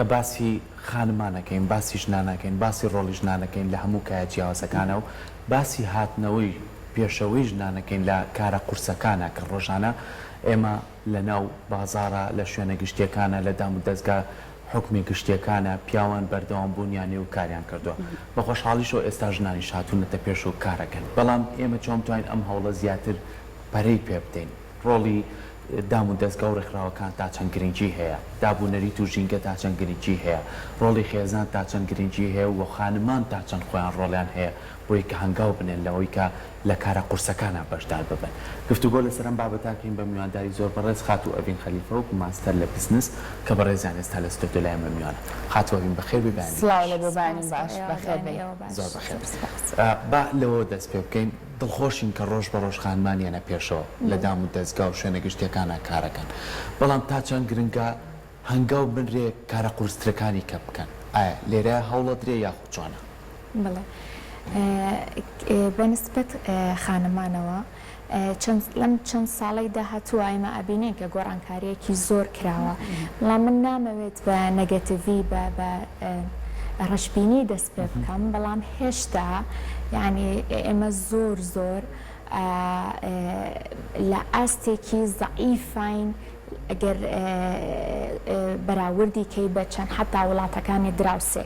کە باسی خانمانەکەین، باسی ژنانەکەین، باسی ڕۆڵی ژنانەکەین لە هەموو کایە جیاوازەکانە و باسی هاتنەوەی پێشەوەی ژنانەکەین لە کارە قورسەکانە کە ڕۆژانە ئێمە لە ناو بازارە لە شوێنە گشتیەکانە لە دام و دەستگا حکمی گشتیەکانە پیاوان بەردەوام بوونیانی و کاریان کردووە بە خۆشحاڵیشەوە ئێستا ژنانی شاتوونەتە پێش و کارەکەن بەڵام ئێمە چۆن توانین ئەم هەوڵە زیاتر پەرەی پێ بدەین ڕۆڵی دام و دەستگا و ڕێکخراوەکان تا چەند گرنگی هەیە دابوونەری و ژینگە تا چەند گرنگی هەیە ڕۆڵی خێزان تا چەند گرنگی هەیە و خانمان تا چەند خۆیان ڕۆڵیان هەیە بۆی کە هەنگاو بنێن لەوەی کە لە کارە قورسەکانە بەشدار ببن گفتوگۆ لەسەر ئەم بابەتاکەین بە میوانداری زۆر بەڕێز خاتو ئەڤین خەلیفە و ماستەر لە بیزنس کە بەڕێزیان ئێستا لە ستۆدیۆ لای ئێمە میوانە خاتو ئەڤین بەخێر ببیانید سڵاو لە ببانین باش بەخێر بێ زۆر بەخێر با لەوە دەست پێ بکەین دڵخۆشین کە ڕۆژ بە ڕۆژ خانمانیانە پێشەوە لە دام و دەستگا و شوێنە گشتیەکانە کارەکەن بەڵام تا چەند گرنگە هەنگاو بنرێ کارە قورسەکانی کە بکەن ئایا لێرە هەوڵە درێ یاخود چۆنە؟ بڵێ بەنسبەت خانمانەوە لەم چەند ساڵی داهاتووە ئێمە ئەبینین کە گۆڕانکاریەکی زۆر کراوە بەڵام من نامەوێت بە نەگەتیڤی بە ڕەشبینی دەست پێ بکەم بەڵام هێشتا یعنی ئێمە زۆر لە ئاستێکی زەعیفین ئەگەر بەراوردی کەی بە چەند حتا وڵاتەکانی دراوسێ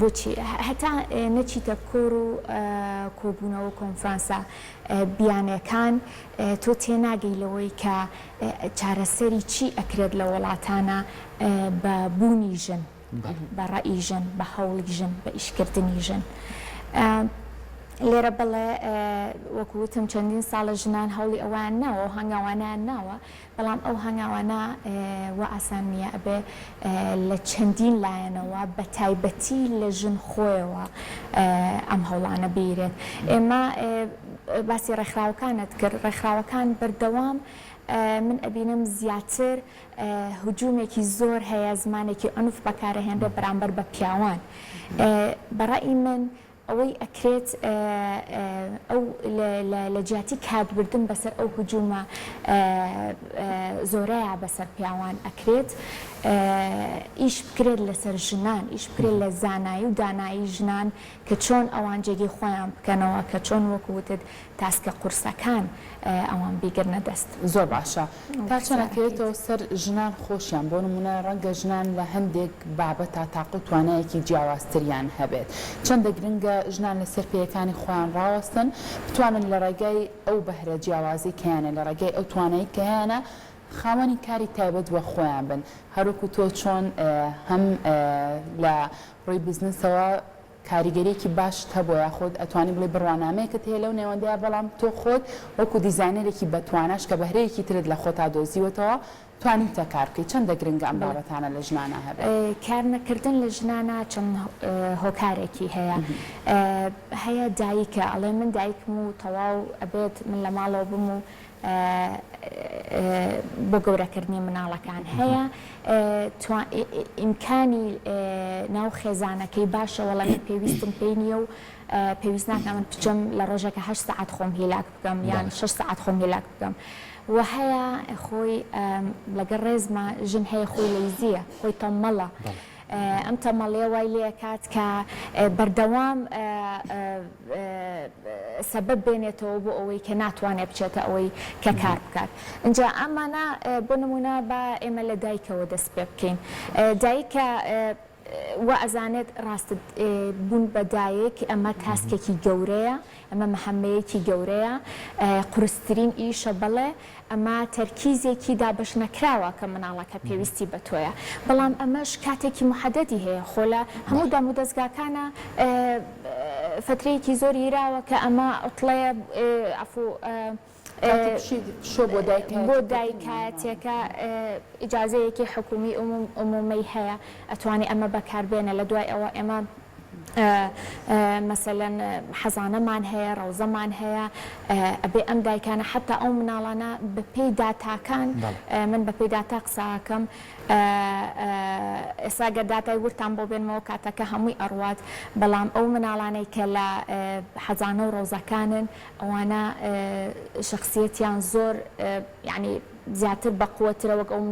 بۆچی هەتا نەچیتە کۆر و کۆبوونەوە کۆنفرانسە بیانەکان تۆ تێناگەیلەوەی کە چارەسەری چی ئەکرێت لە وڵاتانە بە بوونی ژن بە ڕەئی ژن بە هەوڵی ژن بە ئیشکردنی ژن لێرە بڵێ وەکوتم چەندین ساڵە ژنان هەوڵی ئەوان ناوە و هەنگاوانیان ناوە بەڵام ئەو هەنگاوانە وە ئاسان نییە ئەبێ لە چەندین لایەنەوە بە تایبەتی لە ژن خۆیەوە ئەم هەوڵانە بیرێت ئێمە باسی ڕێکخراوەکانت کرد ڕێکخراوەکان بەردەوام من ئەبینم زیاتر هجوومێکی زۆر هەیە زمانێکی ئەنوف بەکارەهێنرێ بەرامبەر بە پیاوان بەڕای من ئەوەی ئەکرێت ئەو لە جیاتی کاتبردن بەسەر ئەو هجوومە زۆرەیە بەسەر پیاوان ئەکرێت ئیش بکرێت لەسەر ژنان ئیش بکرێت لە زانایی و دانایی ژنان کە چۆن ئەوان جێگی خۆیان بکەنەوە کە چۆن وەکوتت تاسکە قورسەکان ئەوان بیگرنە دەست زۆر باشە تا چۆنەکرێتەوە سەر ژنان خۆشیان بۆ نمونە ڕەنگە ژنان لە هەندێک بابەت تا تاقە و توانایەکی جیاوازتریان هەبێت چەندە گرنگە ژنان لەسەر پێیەکانی خۆیان ڕاوەستن بتوانن لە ڕێگای ئەو بەهرە جیاوازی کەیانە لە ڕێگای ئەو توانایی کەیانە خاوەنی کاری تایبەت وە خۆیان بن هەروکو تۆ چۆن هەم لە ڕووی بیزنسەوە کاریگەریەکی باش هەبوو یاخۆت ئەتوانی بڵێ بڕوانامەیەکت هەیە لەو نێوەندەیە بەڵام تۆ خۆت وەکو دیزاینەرێکی بەتوانەش کە بەهرەیەکی ترت لە خۆتا دۆزیوەتەوە توانیتە کار بکەیت چەندە گرنگە ئەم بابەتانە لە ژنانە هەبێت کار نەکردن لە ژنانە چەند هۆکارێکی هەیە دایکە ئەڵێ من دایکم و تەواو ئەبێت من لە ماڵەوە بم و بۆ گەورەکردنی مناڵەکان هەیە ئیمکانی ناو خێزانەکەی باشە وەڵامی پێویستم پێی نییە و پێویست ناکەم من بچم لە ڕۆژێکە 8 ساعت خۆم هیلاک بکەم یان 6 ساعت خۆم هیلاک بکەم و هەیە خۆی لەگەڵ ڕێزمە ژن هەیە خۆی لەیزیە خۆی تەمەڵە ئەم تەمەڵێ وای لێ کات کە بەردەوام سەبەب بێنێتەوە بۆ ئەوەی کە ناتوانێت بچێتە ئەوەی کە کار بکات اینجا ئەمانە بۆ نمونە بە ئێمە لە دایکەوە دەست پێ بکەین دایکە وە ئەزانێت ڕاست بوون بە دایک ئەمە تاسکێکی گەورەیە ئەمە مەحەمەیەکی گەورەیە قورسترین ئیشە بڵێ ئەمە تەرکیزێکی دابش نەکراوە کە مناڵەکە پێویستی بە تۆیە بەڵام ئەمەش کاتێکی محەدەدی هەیە خۆ لە هەموو دام و دەستگاکانە فترەیەکی زۆر هیراوە کە ئەمە ئوتڵەیە بۆ دایکاتێکە ئیجازەیەکی حکومی عمومی هەیە ئەتوانی ئەمە بەکاربێنە لە دوای ئەوە ئێمە مەسەلەن حەزانەمان هەیە ڕەوزەمان هەیە ئەبێ ئەم دایکانە حتا ئەو مناڵانە بە پێی داتاکان من بە پێی داتا قساکەم ئێستا گەر داتای ورتان بۆ بێنمەوە کاتەکە هەمووی ئەڕوات بەڵام ئەو مناڵانەی کە لە حەزانە و ڕۆزەکانن ئەوانە شخصیەتیان زۆر یعنی زیاتر بەقوترە وەک ئەو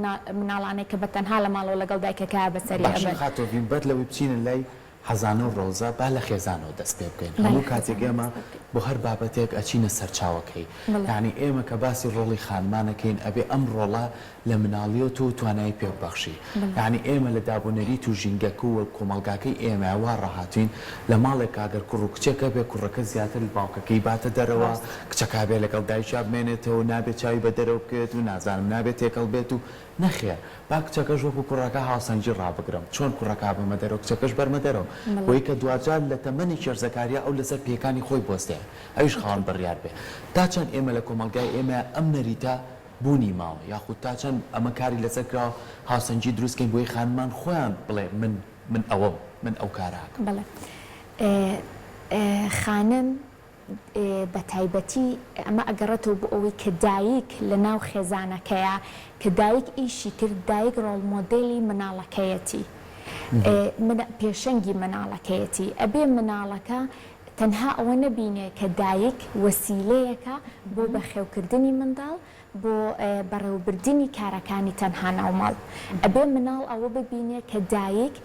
مناڵانەی کە بە تەنها لە ماڵەوە لەگەڵ دایکەکە بەسەری باشە ئەبن. خاتۆڤین بەر لەوەی بچینە لای حەزانە و ڕۆزە با لە خێزانەوە دەست پێ بکەین هەموو کاتێک ئێمە بۆ هەر بابەتێک ئەچینە سەرچاوەکەی یعنی ئێمە کە باسی ڕۆڵی خانمانەکەین ئەبێ ئەم ڕۆڵە لە مناڵیۆت و توانایی پێبەخشی یعنی ئێمە لە دابوونەریت و ژینگەکە و کۆمەلگاکەی ئێمە وا ڕاهاتوین لە ماڵێک ئاگەر کوڕ و کچێکە بێ کوڕەکە زیاتر باوکەکەی باتە دەرەوە کچەکە بێ لەگەڵ دایکیا بمێنێتەوە نابێت چاوی بە دەرەوە بکەوێت و نازانم نابێت تێکەڵ بێت و نەخێر با کچەکەش وەکو کوڕەکە هاوسەنگی ڕابگرم چۆن کوڕەکە بەمە دەرەوە کچەکەش بەرمە دەرەوە بۆی کە دوجار لە تەمەنی کێرزەکاریە ئەو لەسەر پێکانی خۆی بۆستێ ئەویش خاوەن بڕیار بێ تا چەند ئێمە لە کۆمەلگای ئێمە ئەم نەریتە بوونی ماوە یاخود تا چەند ئەمە کاری لەسەر کراوە هاوسەنگی دروستکەین بۆی خانمان خۆیان بڵێ من ئەوە من ئەو کاراکەم. بەڵێ خانم بە تایبەتی ئەمە ئەگەڕێتەوە بۆ ئەوەی کە دایک لە ناو خێزانەکەیە کە دایک ئیشی کرد دایک ڕۆڵ مۆدێلی مناڵەکەیەتی پێشەنگی مناڵەکەیەتی ئەبێ مناڵەکە تەنها ئەوە نەبینێ کە دایک وەسیلەیەکە بۆ بەخێوکردنی منداڵ بۆ بەڕێوەبردننی کارەکانی تەنها ناوماڵ ئەبێ مناڵ ئەوە ببینێ کە دایک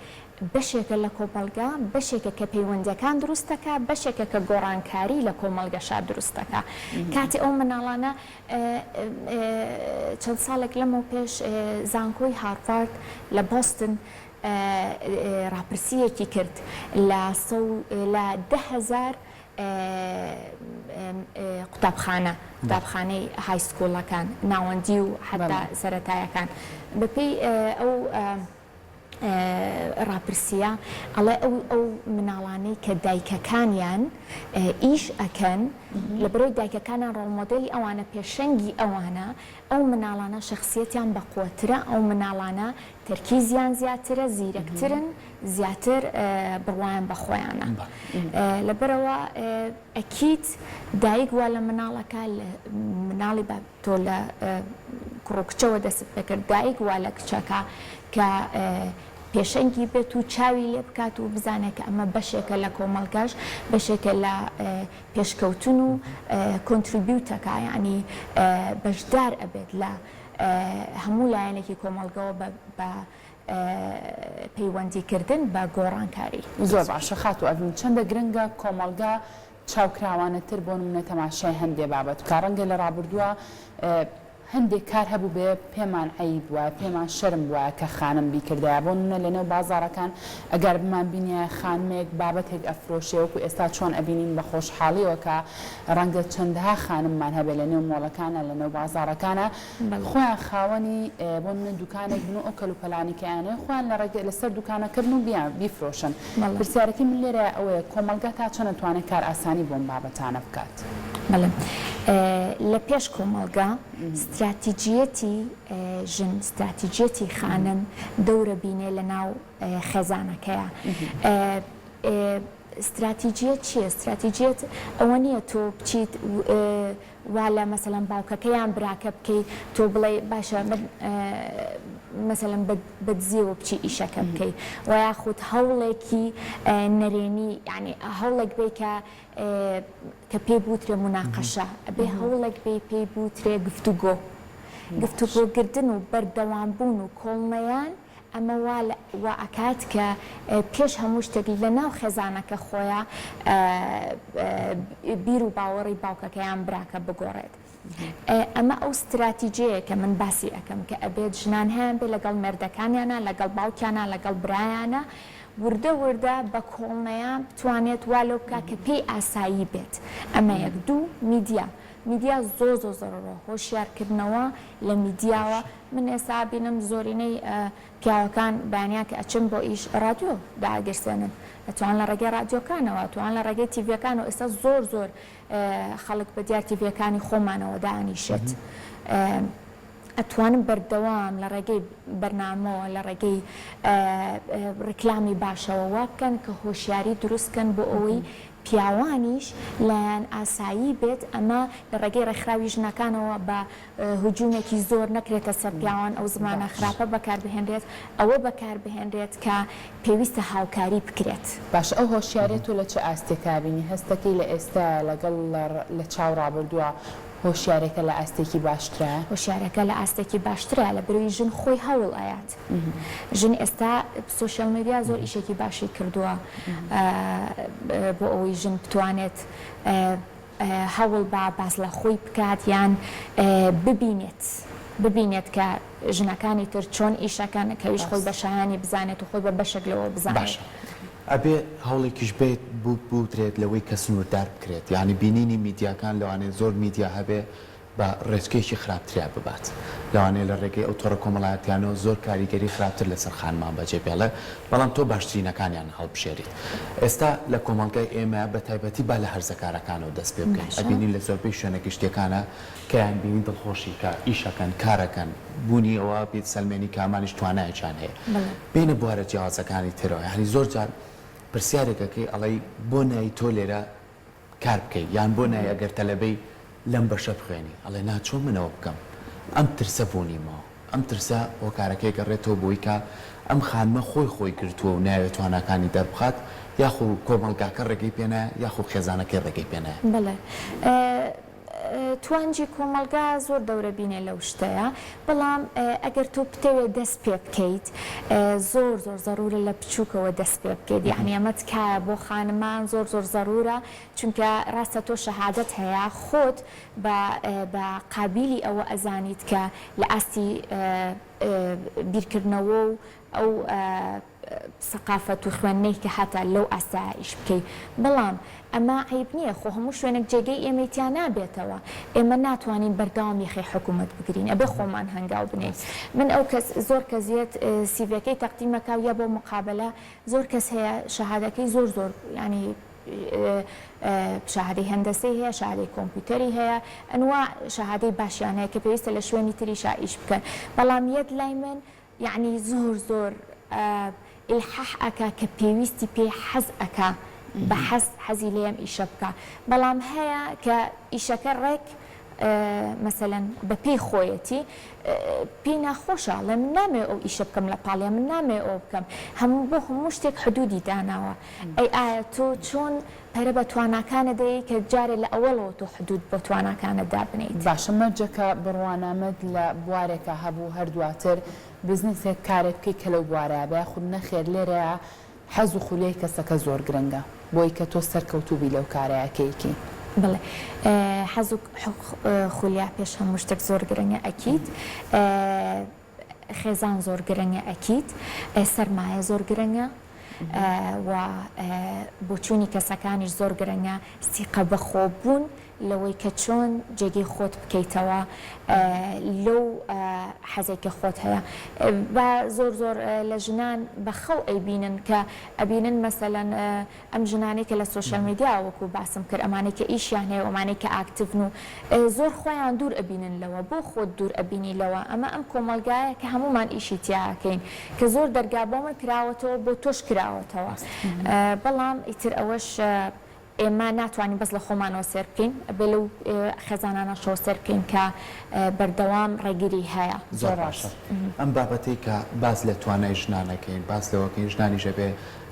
بەشێکە لە کۆمەلگا بەشێکە کە پەیوەندەکان دروستەکە بەشێکە کە گۆڕانکاری لە کۆمەلگەشا دروستەکە کاتی ئەو مناڵانە چەند ساڵێک لەمەوە پێش زانکۆی هارڤارد لە بۆستن راپرسیەکی کرد لە 10,000 قوتابخانەی هایسکۆڵەکان ناوەندی و حتا سەرەتایەکان بەپێی ئەو راپرسیە ئەڵێ ئەو مناڵانەی کە دایکەکانیان ئیش ئەکەن لە بەرەوەی دایکەکانیان ڕۆڵمۆدێلی ئەوانە پێشەنگی ئەوانە ئەو مناڵانە شەخسیەتیان بەقوترە ئەو مناڵانە تەرکیزیان زیاترە زیرەکترن زیاتر بڕوایان بەخۆیانە لەبەرەوە ئەکیت دایک وا لە مناڵەکە مناڵی تۆ لە کوڕکچەوە دەست بکرد دایک وا لە کچەکە کە پێشەنگی بێت و چاوی لێ بکات و بزانێت کە ئەمە بەشێکە لە کۆمەلگاش بەشێکە لە پێشکەوتن و کۆنتریبیوتەکە ینی بەشدار ئەبێت لە هەموو لایەنێکی کۆمەلگەوە بە پەیوەندیکردن بە گۆڕانکاری. زۆر باشە خاتو ئەڤین چەندە گرنگە کۆمەلگا چاوکراوانەتر بۆ نمونە تەماشای هەندێ بابەت کارەنگە لە ڕابردووە هەندێک کار هەبوو بێ پێمان عیب وە پێمان شەرم وە کە خانم بیکردایە بۆ نمونە لەنێو بازاڕەکان ئەگەر بمان بینە خانمێک بابەتێک ئەفرۆشێ وەکو ئێستا چۆن ئەبینین بە خۆشحاڵیەوە کە ڕەنگە چەندەها خانممان هەبێ لەنێو مۆڵەکانە لەنێو بازاڕەکانە خۆیان خاوەنی بۆ نمونە دوکانێک بن و ئەو کەلوپەلانیکەیانێ خۆیان لەسەر دوکانەکردن و بیفرۆشن پرسیارەکەی من لێرە ئەوەیە کۆمەلگا تا چەند نتوانێت کار ئاسانی بۆم بابەتانە بکات. بەڵێ لە پێش کۆمەلگا استراتیجیەتی ژن استراتیجیەتی خانم دەورە بینێ لە ناو خێزانەکەیە استراتیجیەت چییە؟ استراتیجیەت ئەوە نییە تۆ بچیت وا لە مەسەلەن باوکەکەیان براکە بکەیت تۆ بڵێ باشە مەسەلەن بەدزیەوە بچی ئیشەکە بکەیت و یاخود هەوڵێکی نەرێنی یعنی هەوڵێک بێ کە پێی بوترێ مناقەشە ئەبێ هەوڵێک بێ پێی بوترێ گفتوگۆگردن و بەردەوامبوون و کۆڵنەیان ئەمە وا ئەکات کە پێش هەموو شتێک لە ناو خێزانەکە خۆیان بیر و باوەڕی باوکەکەیان براکە بگۆڕێت. ئەمە ئەو استراتیجەیە کە من باسی ئەەکەم کە ئەبێت ژنان هەیان بێ لەگەڵ مێردەکانیانە لەگەڵ باوکیانە لەگەڵ برایانە وردە بە کۆڵنەیان بتوانێت وا لەو بکە کە پێی ئاسایی بێت. ئەمە یەک دوو میدیا زۆر هۆشیارکردنەوە لە میدیاوە من ئێستا بینم زۆرینەی پیاوەکان بەیانیان کە ئەچن بۆ ئیش ڕادیۆ داگەرسێنن ئەتوان لە ڕێگەی ڕادیۆکانەوە توان لە ڕێگەی تیڤەکانەوە ئێستا زۆر خەڵک بە دیار تیڤەکانی خۆمانەوە دانیشێت. ئەتوانم بەردەوام لە ڕێگەی بەرنامەوە لە ڕێگەی ڕکلامی باشەوە واکەن کە هۆشیاری دروستکەن بۆ ئەوەی پیاوانیش لایەن ئاسایی بێت ئەمە لە ڕێگەی ڕێکخراوی ژنەکانەوە بە هجوومێکی زۆر نەکرێتە سەر پیاوان ئەو زمانە خراپە بەکاربهێنرێت ئەوە بەکاربهێنرێت کە پێویستە هاوکاری بکرێت. باش ئەو هۆشیارێت و لە چه ئاستێکابینی هەستەکەی لە ئێستا لەگەڵ لە چاو ڕابردووە هۆشیارێکە لە ئاستێکی باشترە هۆشیارەکە لە ئاستێکی باشترە لە بروی ژن خۆی هەوڵ ئاات ژن ئێستا سوشەل میدیا زۆر ئیشێکی باشی کردووە بۆ ئەوەی ژن بتوانێت هەوڵ بە باز لە خۆی بکات یان ببینێت کە ژنەکانی تر چۆن ئیشەکان کەویش خۆی بە شایانی بزانێت و خۆی بە بەشێک لەوە بزانێت. ئەبێ هەوڵێکیش بێت بوترێت لەوەی کە سنووردار بکرێت یعنی بینینی میدیاکان لەوانێ زۆر میدیا هەبێ بە ڕێچکێکی خراپتریا ببات لەوانەیە لە ڕێگەی ئەو تۆڕە کۆمەڵایەتیانەوە زۆر کاریگەری خراپتر لەسەر خانمان بەجێ بێڵێ بەڵام تۆ باشترینەکانیان هەڵبژێریت. ئێستا لە کۆمەڵگای ئێمە بە تایبەتی با لە هەرزەکارەکانەوە دەست پێ بکەین ئەبینین لە زۆربەی شوێنە گشتیەکانە کە یان بینین دڵخۆشی کە ئیشەکەن کارەکەن بوونی ئەوە بێت سەلمێنی کامانیش توانایەکیان هەیە بینە بوارە جیاوازەکانی ترەوە یعنی زۆر جار پرسیارێکەکەی ئەڵەی بۆ نایی تۆ لێرە کار بکەیت یان بۆ نای ئەگەر تەلەبەی لەم بەشە بخوێنی ئەڵێ ناچۆن منەوە بکەم ئەم ترسە بوونیمەوە ئەم ترسە ئەو کارەکەی گەڕێتەوە بۆی کە ئەم خانمە خۆی گرتووە و ناوێت توانەکانی دەربخات یاخو کۆمەڵگاکە ڕێگەی پێنایە یاخو خێزانەکەی ڕێگەی پێنایە. بەڵێ توانجی کۆمەلگا زۆر دەورە بینێ لەو شتەیە بەڵام ئەگەر تۆ پتەوێت دەست پێ بکەیت زۆر زەرورە لە بچووکەوە دەست پێ بکەیت یعنی ئەمە تکایە بۆ خانمان زۆر زەرورە چونکە ڕاستە تۆ شەهادەت هەیە خۆت بە قابلی ئەوە ئەزانیت کە لە ئاستی بیرکردنەوە و ئەو سەقافەت و خوێندنەی کە هەتا لەو ئاستا ئیش بکەیت بەڵام ئەمە عیب نییە خۆ هەموو شوێنێک جێگەی ئێمەیان نابێتەوە ئێمە ناتوانین بەردەوامی خێ حکوومەت بگرین ئەبێ خۆمان هەنگاو بنێت من ئەو کەس زۆر کەزیێت سیڤەکەی تەقدیمەکە یا بۆ مقابلە زۆر کەس هەیە شەهادەکەی زۆر ینی شەهادەی هەندەسەی هەیە شەهادەی کۆمپیوتەری هەیە ئەنوا شەهادەی باشیان هەیە کە پێویستە لە شوێنی تریشا ئیش بکەن بەڵام یەک لای من یعنی زۆر ئیلحاح ئەکا کە پێویستی پێ حەز ئەکا بە حەزی لێم ئیشە بکە بەڵام هەیە کە ئیشەکە ڕێک مەسەلەن بە پێی خۆیەتی پێی ناخۆشە لە من نامێ ئەو ئیشە بکەم لە پاڵێ من نامێ ئەو بکەم هەموو بۆ هەموو شتێک حدودی داناوە ئەی ئایا تۆ چۆن پەرە بە تواناکانە دەیە کە جارێ لە ئەوەڵەوە تۆ حدود بۆ تواناکانە دابنیت باشە مەرجەکە بڕوانامەد لە بوارێکە هەبوو هەردواتر بزنسێک کارێک بکەی کە لەو بوارە بە خود نەخێر لێرەیە حەز و خولیای کەسەکە زۆر گرنگە بۆی کە تۆ سەرکەوتوبی لەو کارەیەکەیکی بڵێ حەز و خولیا پێش هەموو شتێک زۆر گرنگە ئەکیت خێزان زۆر گرنگە ئەکیت سەرمایە زۆر گرنگە و بۆچوونی کەسەکانیش زۆر گرنگە سیقە بەخۆبوون لەوەی کە چۆن جێگەی خۆت بکەیتەوە لەو حەزێکە خۆت هەیە بە زۆر لە ژنان بەخەو ئەیبینن کە ئەبینن مەسەلەن ئەم ژنانەی کە لە سوشەل میدیا وەکو باسم کرد ئەمانەی کە ئیشیان هەیە ئەمانەی کە ئاکتیڤن و زۆر خۆیان دوور ئەبینن لەوە بۆ خۆت دوور ئەبینی لەوە ئەمە ئەم کۆمەلگایە کە هەمومان ئیشی تیاکەین کە زۆر دەرگا بۆ من کراوەتەوە بۆ تۆش کراوەتەوە بەڵام ئیتر ئەوەش ئێمە ناتوانین بەس لە خۆمانەوە سێر بکەین بێ لەو خێزانانە شۆ سێر بکەین کە بەردەوام ڕێگیری هەیە زۆر باشە ئەم بابەتەی کە باز لە توانای ژنانەکەین باز لەوەکەین ژنانیشە بێ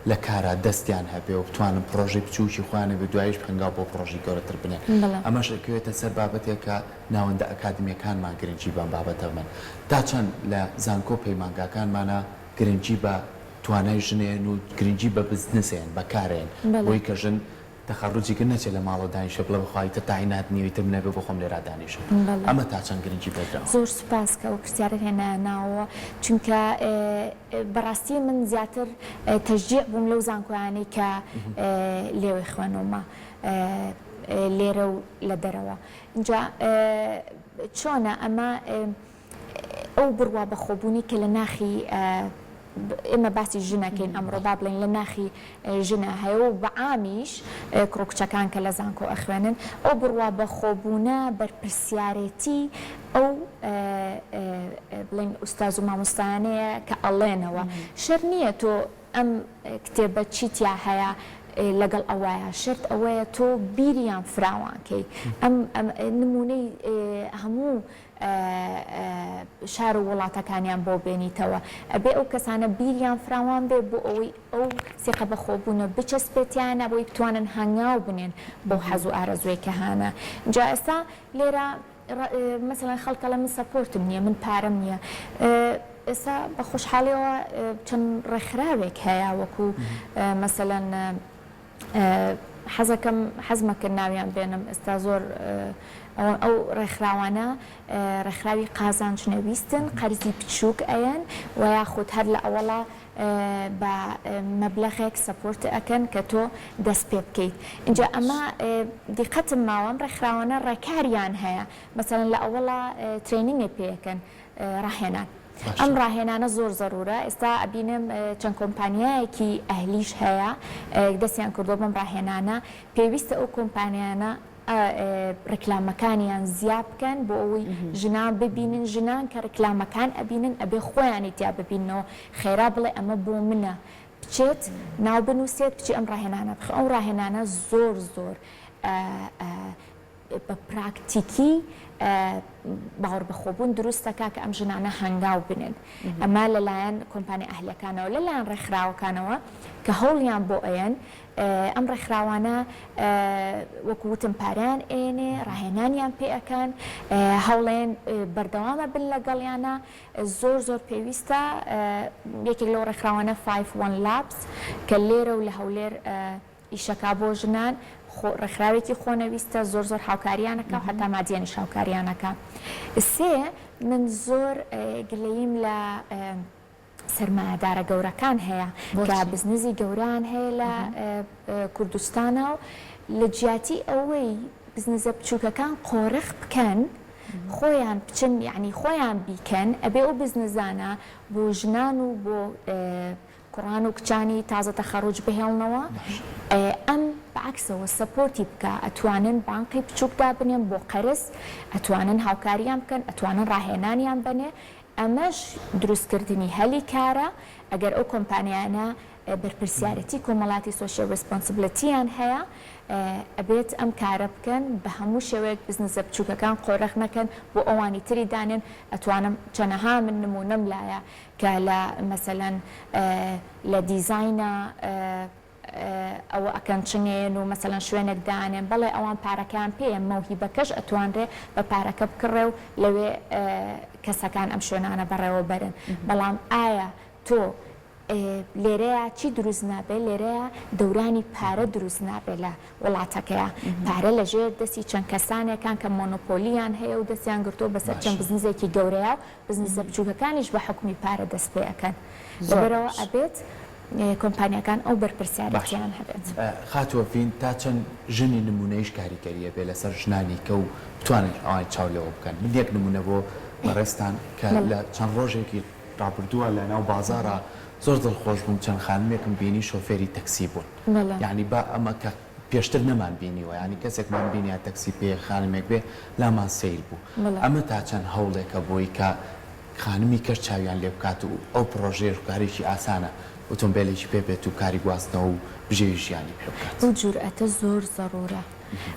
لە کارە دەستیان هەبێ و بتوانن پرۆژەی بچووکی خۆیانە بە دوایش هەنگاو بۆ پرۆژی گەورەتر بنێن ئەمەش دەکەوێتە سەر بابەتێک کە ناوەندە ئەکادمیەکانمان گرنگی بەم بابەتە من تا چەند لە زانکۆ پەیمانگاکانمانە گرنگی بە توانای ژنێن و گرنگی بە بزنسێن بەکارێن بۆی کە ژن تەخەڕوجیکە نەچێت لە ماڵەوە دانیشە بڵە بخوایتە تاینات نیویتر نەبێ بۆ خۆم لێرا دانیشم ئەمە تا چەند گرنگی بێدراوە زۆر سوپاس کە ئەو پرسیارت هێناناوە چونکە بەڕاستی من زیاتر تەشجیع بووم لەو زانکۆیانەی کە لێوەی خوێنەوەمە لێرە و لە دەرەوە اینجا چۆنە ئەمە ئەو بڕوا بەخۆبوونی کە لە ناخی ئێمە باسی ژنەکەین ئەمڕۆ با بڵێن لە ناخی ژنە هەیە و بەعامیش کڕۆکچەکان کە لە زانکۆ ئەخوێنن ئەو بڕوا بەخۆبوونە بەرپرسیارەتی ئەو بڵێن ئوستاز و مامۆستایانەیە کە ئەڵێنەوە شەر نییە تۆ ئەم کتێبە چیتیا هەیە لەگەڵ ئەوەیە شرت ئەوەیە تۆ بیریان فراوانکەی ئەم نمونەی هەموو شار و وڵاتەکانیان بۆ بێنیتەوە ئەبێ ئەو کەسانە بیریان فراوان بێ بۆ ئەوەی ئەو سێقە بەخۆبوونە بچەسپێتیانە بۆی بتوانن هەنگاو بنێن بۆ حەز و ئارەزوی کە هانە جا ئێستا لێرە مثلا خەڵکە لە من سەپۆرتم نییە من پارەم نییە ئێستا بە خۆشحاڵیەوە چەند ڕێکخراوێک هەیە وەکو مثلەن حەزمەکرد ناویان بێنم ئێستا زۆر ئەو ڕێکخراوانە ڕێکخراوی قازانجنەویستن قەرزی بچووک ئەیەن و یاخود هەر لە ئەوەڵا بە مەبلەغێک سەپۆرت ئەکەن کە تۆ دەست پێ بکەیت اینجا ئەمە دیقەتم ماوەم ڕێکخراوانە ڕێکاریان هەیە مثلەن لە ئەوەڵا ترێنینگی پێەکەن ڕاهێنان ئەم ڕاهێنانە زۆر زەرورە ئێستا ئەبینم چەند کۆمپانیایەکی ئەهلیش هەیە دەستیان کردۆ بەم ڕاهێنانە پێویستە ئەو کۆمپانیانە ڕکلامەکانیان زیاد بکەن بۆ ئەوەی ژنان ببینن ژنان کە ڕکلامەکان ئەبینن ئەبێ خۆیانی تیا ببینەوە خێرا بڵێ ئەمە بۆ منە بچێت ناو بنووسێت بچی ئەم ڕاهێنانە بخ ئەو ڕاهێنانە زۆر بە پراکتیکی باوەڕ بەخۆبوون دروستەکە کە ئەم ژنانە هەنگاو بنن ئەمە لەلایەن کۆمپانی ئەهلەکانەوە لەلایەن ڕێکخراوەکانەوە کە هەوڵیان بۆ ئەیەن ئەم ڕێکخراوانە وەکووتم پاریان ئێنێ ڕاهێنانیان پێ ئەەکەن هەوڵێن بەردەوامە بن لەگەڵیانە زۆر پێویستە یەکێک لەو ڕێکخراوانە 5-1 Labs کە لێرە و لە هەولێر ئیشەکا بۆ ژنان ڕێکخراوێکی خۆنەویستە زۆر هاوکاریانەکە و هەتا مادیێنیش هاوکاریانەکە سێ من زۆر گلەییم لە سەرمایەدارە گەورەکان هەیە کە بزنسی گەوران هەیە لە کوردستانە و لە جیاتی ئەوەی بزنسە بچووکەکان قۆرخ بکەن خۆیان بچن یعنی خۆیان بیکەن ئەبێ ئەو بزنزانە بۆ ژنان و بۆ کوڕان و کچانی تازە تەخەڕوج بهێڵنەوە ئەم بەعکسەوە سەپۆرتی بکە ئەتوانن بانقی بچووک دابنێن بۆ قەرز ئەتوانن هاوکاریان بکەن ئەتوانن ڕاهێنانیان بنێ ئەمەش دروستکردنی هەلی کارە ئەگەر ئەو کۆمپانیانە بەرپرسیارەتی کۆمەڵاتی سۆشیال ڕێسپۆنسیبڵەتیان هەیە ئەبێت ئەم کارە بکەن بە هەموو شێوەیەک بزنسە بچووکەکان قۆرەخ نەکەن بۆ ئەوانی تری دانێن ئەتوانم چەنەها من نمونەم لایە کە لە مەسەلەن لە دیزاینە ئەوە ئەکەن چنێن و مەسەلەن شوێنێک دانێن بەڵێ ئەوان پارەکان پێیە مەوهیبەکەش ئەتوانرێ بە پارەکە بکڕێ و لەوێ کەسەکان ئەم شوێنانە بەڕێوە بەرن بەڵام ئایا تۆ لێرەیە چی دروست نابێ لێرەیە دەورانی پارە دروست نابێت لە وڵاتەکەیە پارە لەژێر دەستی چەند کەسانێکان کە مۆنۆپۆلیان هەیە و دەستیان گرتۆ بەسەر چەند بزنسێکی گەورەیە و بزنسە بچووکەکانیش بە حکومی پارە دەست پێ ئەەکەن لەبەرەوە ئەبێت کۆمپانیەکان ئەو بەرپرسیارەتیان هەبێت خاتوەفین تا چەند ژنی نمونەیش کاریگەریە بێ لەسەر ژنانی کە و بتوانن ئەوان چاولەوە بکەن من یەک نمونە بۆ بەڕێستان کە لە چەند ڕۆژێکی ڕابردووە لە ناو بازارە زۆر دڵخۆش بووم چەند خانمێکم بینی شۆفێری تەکسی بوون یعنی با ئەمە کە پێشتر نەمان بینیوە ینی کەسێکمان بینیا تەکسی پێ خانمێک بێ لامان سیر بوو ئەمە تا چەند هەوڵێکە بۆی کە خانمی کەس چاویان لێ بکات و ئەو پرۆژێ کارێکی ئاسانە ئۆتۆمبیلێکی پێ بێت و کاری گواستنەوە و بژێوی ژیانی پێ بکات ئەو جورئەتە زۆر زەڕورە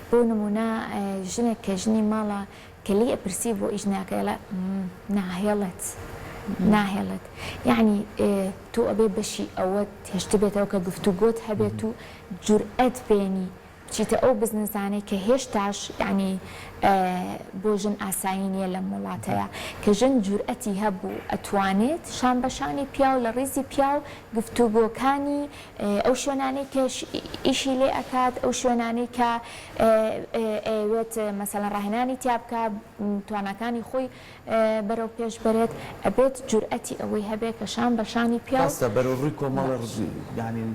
بۆ نمونە ژنێک کە ژنی ماڵە کە لی ئەپرسی بۆ ئیش ناکەیە ناهێڵێت یعنی تۆ ئەبێ بەشی ئەوە هێشتا بێتەوە کە گفتوگۆت هەبێت و جورئەت بێنی بچیتە ئەو بزنسانەی کە هێشتاش یعنی بۆ ژن ئاسایی نیە لە وڵاتەیە کە ژن جورئەتی هەبوو ئەتوانێت شان بەشانی پیا و لە ڕێزی پیا و گفتوگۆکانی ئەو شوێنانەی کە ئیشی لێ ئەکات ئەو شوێنانەی کە ئەوێت مەسەلەن ڕاهێنانی تیا بکە توانەکانی خۆی بەرەو پێش بەرێت ئەبێت جورئەتی ئەوەی هەبێت کە شان بەشانی پیا بەرەو ڕووی کۆمەڵە ینی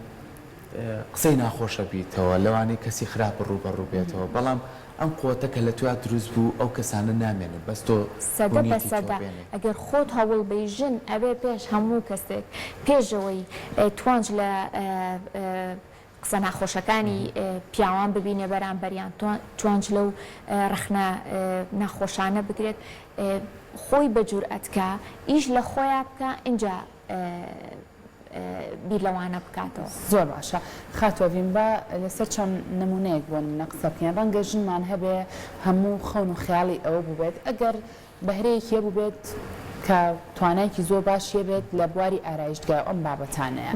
قسەی ناخۆشە بیتەوە لەوانەیە کەسی خراپ ڕوبەڕوو بێتەوە بەڵام ئەم قوتە کە لە توات دروست بوو ئەو کەسانە نامێنن بەس تۆ سەدە بە سەدا ئەگەر خۆت هەوڵ بەی ژن ئەبێ پێش هەموو کەسێک پێشەوەی توانج لە قسە ناخۆشەکانی پیاوان ببینێ بەرامبەریان توانج لەو ڕخنە ناخۆشانە بگرێت خۆی بە جورئەتکە ئیش لە خۆیان بکە اینجا بیر لەوانە بکاتەوە. زۆر باشە خاتۆڤین بە لەسەر چۆن نمونەیەک بۆ نەقسە بکەین ڕەنگە ژنمان هەبێ هەموو خەون و خیاڵی ئەوە ببێت ئەگەر بەهرەیەکی بێت کە توانایکی زۆر باشیە بێت لە بواری ئارایشگای ئەم بابەتانەیە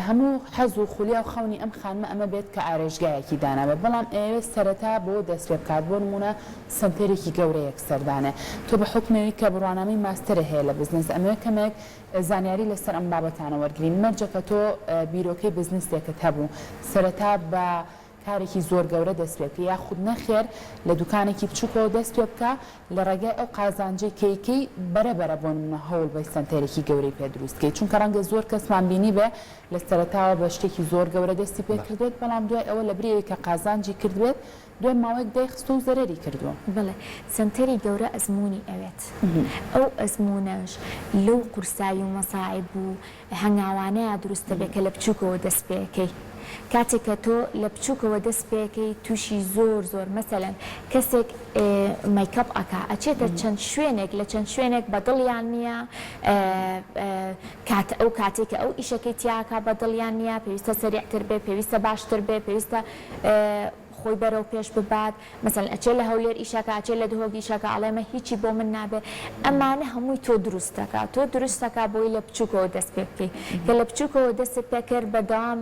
هەموو حەز و خولیا و خەونی ئەم خانمە ئەمە بێت کە ئارێژگایەکی دانابێت بەڵام ئێوە سەرەتا بۆ دەست پێ بکات بۆ نمونە سنتەرێکی گەورەیەک سەردانێ تۆ بە حکمەوەی کە بڕوانامەی ماستەرە هەیە لە بزنس ئەمە کەمێک زانیاری لەسەر ئەم بابەتانە وەرگین مەرجە کە تۆ بیرۆکەی بزنسێکت هەبوو سەرەتا بە کارێکی زۆر گەورە دەست پێ بکە یاخود نەخێر لە دوکانێکی بچووکەوە دەست پێ بکە لە ڕێگای ئەو قازانجەی کەیکەی بەرەبەرە بۆ نمونە هەوڵ بە سنتەرێکی گەورەی پێ دروستکەی چونکە ڕەنگە زۆر کەسمان بینی بێ لە سەرەتاوە بە شتێکی زۆر گەورە دەستی پێ کردوێت بەڵام دوای ئەوە لە برەیەوەی کە قازانجی کردوێت دوای ماوەیەک دەیخست و زەرەری کردووە بڵێ سنتەری گەورە ئەزمموی ئەوێت ئەو ئەزمونەش لەو قورسایی و مەساعب و هەنگاوانەیە دروستە بێ کە لە بچووکەوە دەست پێەکەی کاتێک کە تۆ لە بچووکەوە دەست پێەکەی تووشی زۆر مەسەلەن کەسێک مەیکەپ ئەکا ئەچێتە چەند شوێنێک لە چەند شوێنێک بەدڵیان نییە ئەو کاتێککە ئەو ئیشەکەی تیاکە بەدڵیان نییە پێویستە سەریعتر بێ پێویستە باشتر بێ پێویستە خۆی بەرەو پێش ببات مەسەن ئەچێ لە هەولێر ئیشەکە ئەچێ لە دهۆگی ئیشەکە ئەڵێمە هیچی بۆ من نابێ ئەمانە هەمووی تۆ دروستەکە تۆ دروستەکە بۆی لە بچووکەوە دەست پێ بکەی کە لە بچووکەوە دەست پێ کرد بەدام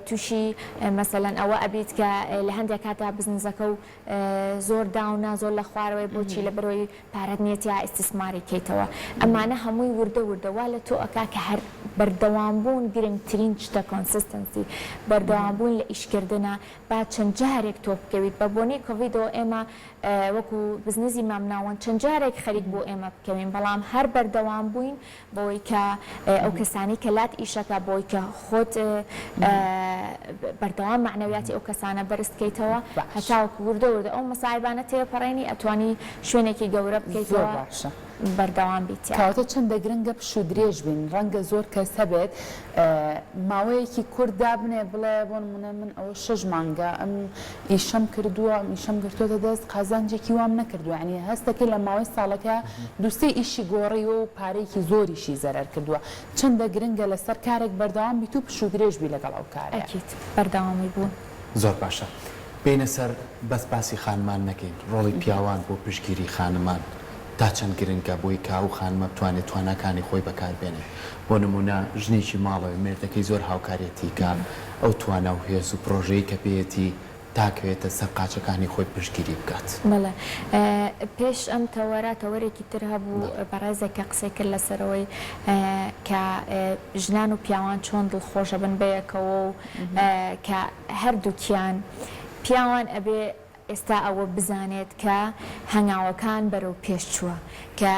تووشی مەسەلەن ئەوە ئەبیت کە لە هەندێک کاتا بزنسەکە و زۆر داونا زۆر لە خوارەوەی بۆچی لە بەرەوەی پارەت نیەتی یا ئیسtisماری کەیتەوە ئەمانە هەمووی وردەوا لە تۆ ئەکا کە هەر بەردەوامبوون گرنگترین شتە کۆنسیستەنسی بەردەوامبوون لە ئیشکردنە با چەند جارێک تۆ بکەویت بە بۆنەی کۆڤیدەوە ئێمە وەکو بزنسی مامناوەن چەند جارێک خەریک بۆ ئێمە بکەوین بەڵام هەر بەردەوام بووین بۆی کە ئەو کەسانی کە لات ئیشەکە بۆی کە خۆت بەردەوام معنەویاتی ئەو کەسانە بەرزکەیتەوە هەتاوەکو وردە ئەو مەسایبانە تێپەڕێنی ئەتوانی شوێنێکی گەورە بکەیتەوە بەردەوام بیت کەواتە چەندە گرنگە پش و درێژ بین ڕەنگە زۆر کەس هەبێت ماوەیەکی کوردا بنێ بڵێ بۆ نمونە من ئەوە 6 مانگە ئەم ئیشەم کردووە ئیشەم گرتوۆتە دەست قازانجێکی وام نەکردووە عنی هەستەکەی لە ماوەی ساڵەکە دووسێ ئیشی گۆڕی و پارەیەکی زۆریشی زەرەر کردووە چەندە گرنگە لەسەر کارێک بەردەوام بیت و پش و درێژ بی لەگەڵ ئەو کارە بەردەوامی بوون زۆر باشە بینە سەر بەس باسی خانمان نەکەین ڕۆڵی پیاوان بۆ پشگیری خانمان تا چەند گرنگە بۆی کاو خانمە بتوانێت توانەکانی خۆی بەکاربێنێ بۆ نمونە ژنێکی ماڵەوەی مێردەکەی زۆر هاوکارێتی کار ئەو توانە و هێز و پرۆژەی کە پێیەتی تاکەوێتە سەر قاچەکانی خۆی پشگیری بکات بەڵێ پێش ئەم تەوەرێکی تر هەبوو بەڕێزێکە قسەی کرد لەسەرەوەی کە ژنان و پیاوان چۆن دڵخۆشە بن بەیەکەوە و کە هەردووکیان پیاوان ئەبێ ئێستا ئەوە بزانێت کە هەنگاوەکان بەرەو پێشچووە کە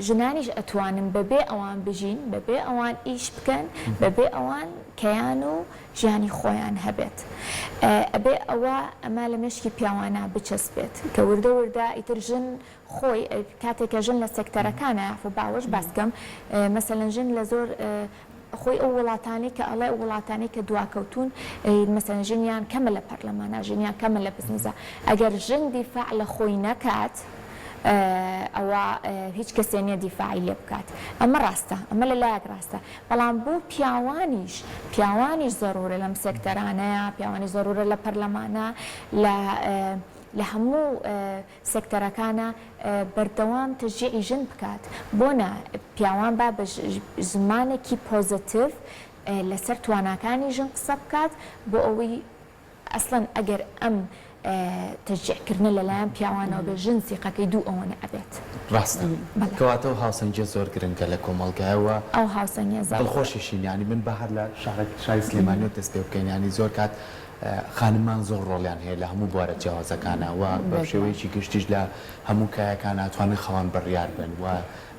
ژنانیش ئەتوانن بەبێ ئەوان بژین بەبێ ئەوان ئیش بکەن بەبێ ئەوان کەیان و ژیانی خۆیان هەبێت ئەبێ ئەوە ئەمە لە مشکی پیاوانە بچەسبێت کە وردە ئیتر ژن خۆی کاتێکە ژن لە سێکتەرەکانە یاخۆ باوەش باسکەم مەسەلەن ژن لە زۆر خۆی ئەو وڵاتانی کە ئەڵێ وڵاتانی کە دواکەوتون مەسەلەن ژنیان کەمە لە پەرلەمانە ژنیان کەمە لە بزنسە ئەگەر ژن دیفاع لە خۆی نەکات ئەوە هیچ کەسێ نییە دیفاعی لێ بکات ئەمە ڕاستە ئەمە لە لایەک ڕاستە بەڵام بۆ پیاوانیش زەرورە لەم سێکتەرانەیە پیاوانی زەرورە لە پەرلەمانە لە هەموو سێکتەرەکانە بەردەوام تشجیعی ژن بکات بۆنە پیاوان با بە زمانێکی پۆزتیڤ لەسەر تواناکانی ژن قسە بکات بۆ ئەوەی ئەسڵەن ئەگەر ئەم تشجیعکردنە لەلایەن پیاوانەوە بە ژن سیقەکەی دوو ئەوەنە ئەبێت ڕاستە کەواتەوە هاوسەنگیە زۆر گرنگە لە کۆمەڵگایەوە ئەو هاوسەنگیە دڵخۆشیشین ینی من بە هەر لە شاری سلێمانی دەست پێ بکەین ینی زۆر کات خانمان زۆر ڕۆڵیان هەیە لە هەموو بوارە جیاوازەکانەوە بە شێوەیەکی گشتیش لە هەموو کایەکان ئەتوانن خەوان بڕیار بن و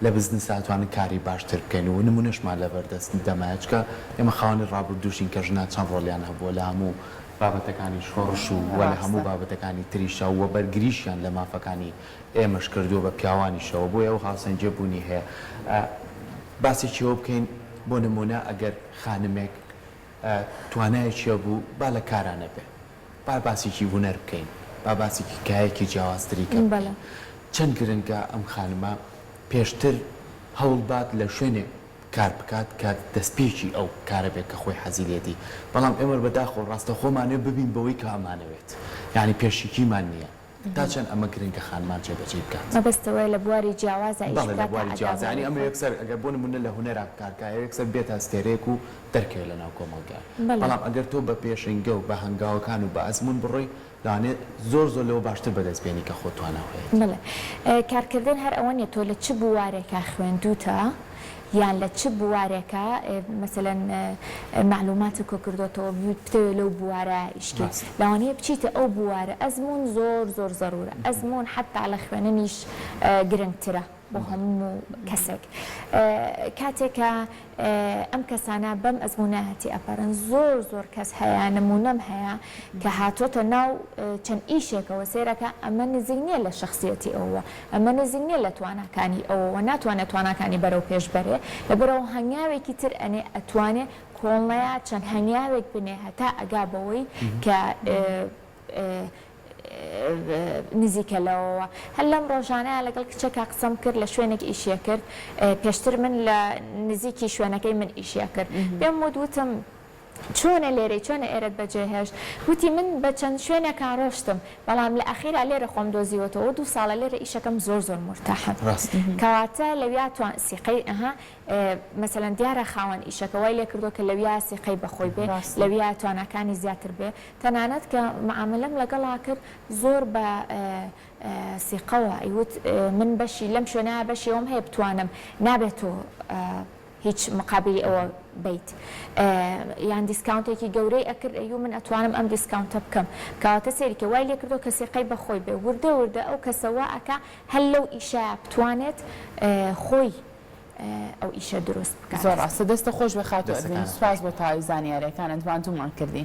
لە بزنس ئەتوانن کاری باشتر بکەین و نمونەشمان لە بەردەست دەمایچکە ئێمە خاوەنی ڕابردووشین کە ژنان چەند ڕۆڵیان هەبووە لە هەموو بابەتەکانی شۆڕش و لە هەموو بابەتەکانی تریشە و بەرگریشیان لە مافەکانی ئێمەش کردووە بە پیاوانیشەوە بۆ ئەو هاوسەنجە بوونی هەیە باسێکیەوە بکەین بۆ نمونە ئەگەر خانمێک توانایەکیە بوو با لە کارانە بێ با باسێکی هونەر بکەین با باسێکی کایەکی جیاوازتری بەڵێ چەند گرنگە ئەم خانمە پێشتر هەوڵ بات لە شوێنێک کار بکات کە دەستپێکی ئەو کارە بێت کە خۆی حەزی لێتی بەڵام ئێمە بەداخۆ ڕاستە خۆمانێ ببین بەوەی کە ئەمانەوێت یعنی پێشیکیمان نییە تا چەند ئەمە گرنگە خانمان جێبەجێ بکات مەبەستەوەی لە بواری جیاوازە بەڵێ لە بواری جیاوازانی ئەمە یەکسەر ئەگەر بۆ نمونە لە هونەرا کارکایە یەکسەر بێتە ئەستێرێک و دەرکەوێت لە ناو کۆمەلگا بەڵام ئەگەر تۆ بە پێشنگە و بە هەنگاوەکان و بە ئەزمون بڕۆی دانێت زۆر لەوە باشتر بەدەستبێنی کە خۆتوانەوەیت بڵێ کارکردن هەر ئەوە نیە تۆ لە چ بوارێکە خوێندوتە یان لە چ بوارێکە مثلەن معلوماتی کۆ کردوتەوە بتەوێت لەو بوارە ئیشکی لەوانەیە بچیتە ئەو بوارە ئەزمون زۆر زەرورە ئەزمون حتا لە خوێننیش گرنگترە بۆ هەموو کەسێک کاتێکە ئەم کەسانە بەم ئەزمونە هەتی ئەپەرن زۆر کەس هەیە نمونەم هەیە کە هاتۆتە ناو چەند ئیشێکەوە سێرەکە ئەمە نزیک نییە لە شخصیەتی ئەوە ئەمە نزیک نییە لە توانەکانی ئەوەوە ناتوانێت توانەکانی بەرەو پێش بەرێ لەبەرەوە هەنگاوێکی تر ئەنێ ئەتوانێت کۆڵەیە چەند هەنگاوێک بنێ هەتا ئەگا بەوەی کە نزیکە لەوەوە هەر لەم ڕۆژانەیە لەگەڵ کچێکا قسەم کرد لە شوێنێک ئیشیە کرد پێشتر من لە نزیکی شوێنەکەی من ئیشیە کرد پێم وتم چۆنە لێرەی چۆنە ئێرەت بەجێهێشت وتی من بە چەند شوێنێکا ڕۆشتم بەڵام لە ئەخیرا لێرە خۆم دۆزیوەتەوە 2 ساڵە لێرە ئیشەکەم زۆر مرتاحم کەواتە لەویا توان سیقەی مەسەلەن دیارە خاوەن ئیشەکەوای لێ کردو کە لەویا سیقەی بەخۆی بێ لەویا توانەکانی زیاتر بێ تەنانەت کە معاملەم لەگەڵا کرد زۆر بە سیقەوە ئەیوت من بەشی لەم شوێنە بەشی ئەوم هەیە بتوانم نابێتۆ هیچ مقابلی ئەوە بیت یان دیسکاونتێکی گەورەی ئەکرد ئەیوو من ئەتوانم ئەم دیسکاونتە بکەم کەواتە سێریکە وای لێ کردو کە سیقەی بەخۆی بێ وردە ئەو کەسەوە ئەکا هەل لەو ئیشە بتوانێت خۆی ئەو ئیشە دروست بکات زۆر ڕاستە دەستە خۆش بە خاتو سوپاس بۆ تاوی زانیاریەکانت وانتومان کردی